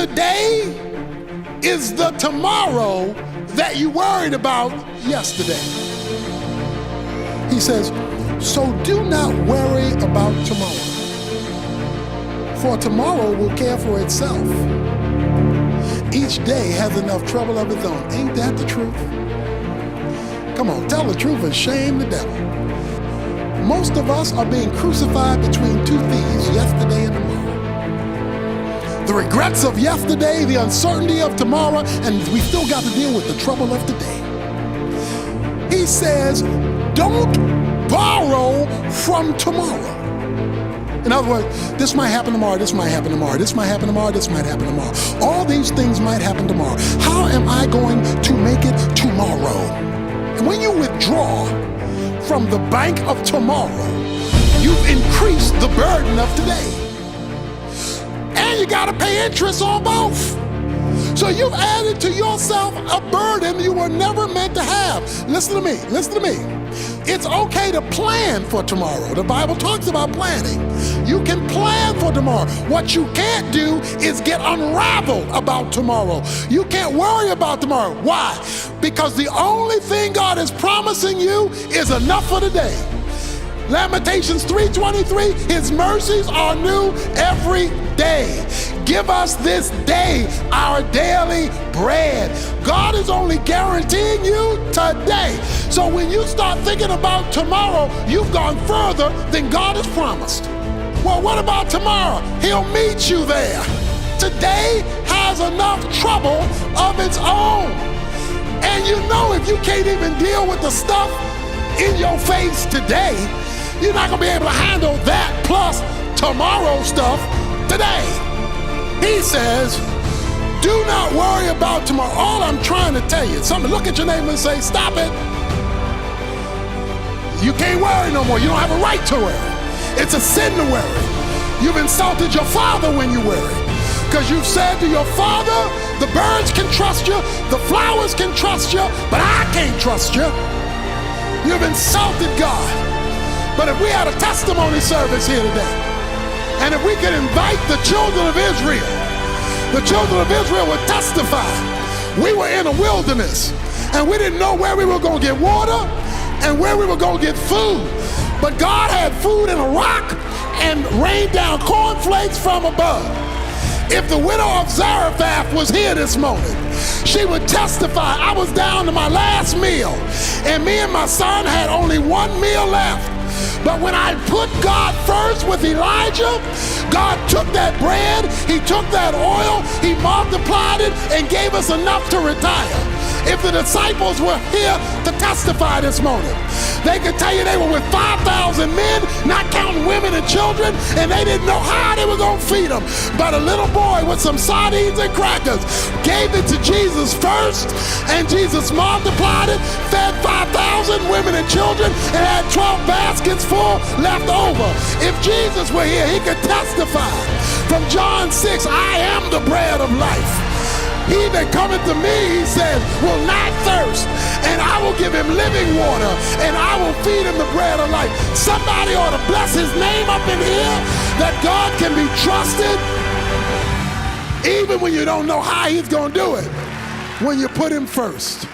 today is the tomorrow that you worried about yesterday. He says, so do not worry about tomorrow, for tomorrow will care for itself. Each day has enough trouble of its own. Ain't that the truth? Come on, tell the truth and shame the devil. Most of us are being crucified between two thieves, yesterday and tomorrow. The regrets of yesterday, the uncertainty of tomorrow, and we still got to deal with the trouble of today. He says, don't borrow from tomorrow. In other words, this might happen tomorrow, this might happen tomorrow, this might happen tomorrow, this might happen tomorrow. All these things might happen tomorrow. How am I going to make it tomorrow? And when you withdraw from the bank of tomorrow, you've increased the burden of today. And you gotta pay interest on both. So you've added to yourself a burden you were never meant to have. Listen to me, listen to me. It's okay to plan for tomorrow. The Bible talks about planning. You can plan for tomorrow. What you can't do is get unraveled about tomorrow. You can't worry about tomorrow. Why? Because the only thing God is promising you is enough for today. Lamentations 3:23, his mercies are new every day. Give us this day our daily bread. God is only guaranteeing you today. So when you start thinking about tomorrow, you've gone further than God has promised. Well, what about tomorrow? He'll meet you there. Today has enough trouble of its own. And you know, if you can't even deal with the stuff in your face today, you're not gonna be able to handle that plus tomorrow stuff today. He says, do not worry about tomorrow. All I'm trying to tell you, somebody look at your neighbor and say, stop it. You can't worry no more. You don't have a right to worry. It's a sin to worry. You've insulted your father when you worry, because you've said to your father, the birds can trust you, the flowers can trust you, but I can't trust you. You've insulted God. But if we had a testimony service here today, and if we could invite the children of Israel would testify. We were in a wilderness, and we didn't know where we were going to get water and where we were going to get food. But God had food in a rock and rained down cornflakes from above. If the widow of Zarephath was here this morning, she would testify, I was down to my last meal, and me and my son had only one meal left. But when I put God first with Elijah, God took that bread, he took that oil, he multiplied it and gave us enough to retire. If the disciples were here to testify this morning, they could tell you they were with 5,000 men, not counting women and children, and they didn't know how they were going to feed them. But a little boy with some sardines and crackers gave it to Jesus first, and Jesus multiplied it, fed 5,000 women and children, and had 12 baskets full left over. If Jesus were here, he could testify. From John 6, I am the bread of life. He that cometh to me, he says, will not thirst, and I will give him living water, and I will feed him the bread of life. Somebody ought to bless his name up in here, that God can be trusted, even when you don't know how he's going to do it, when you put him first.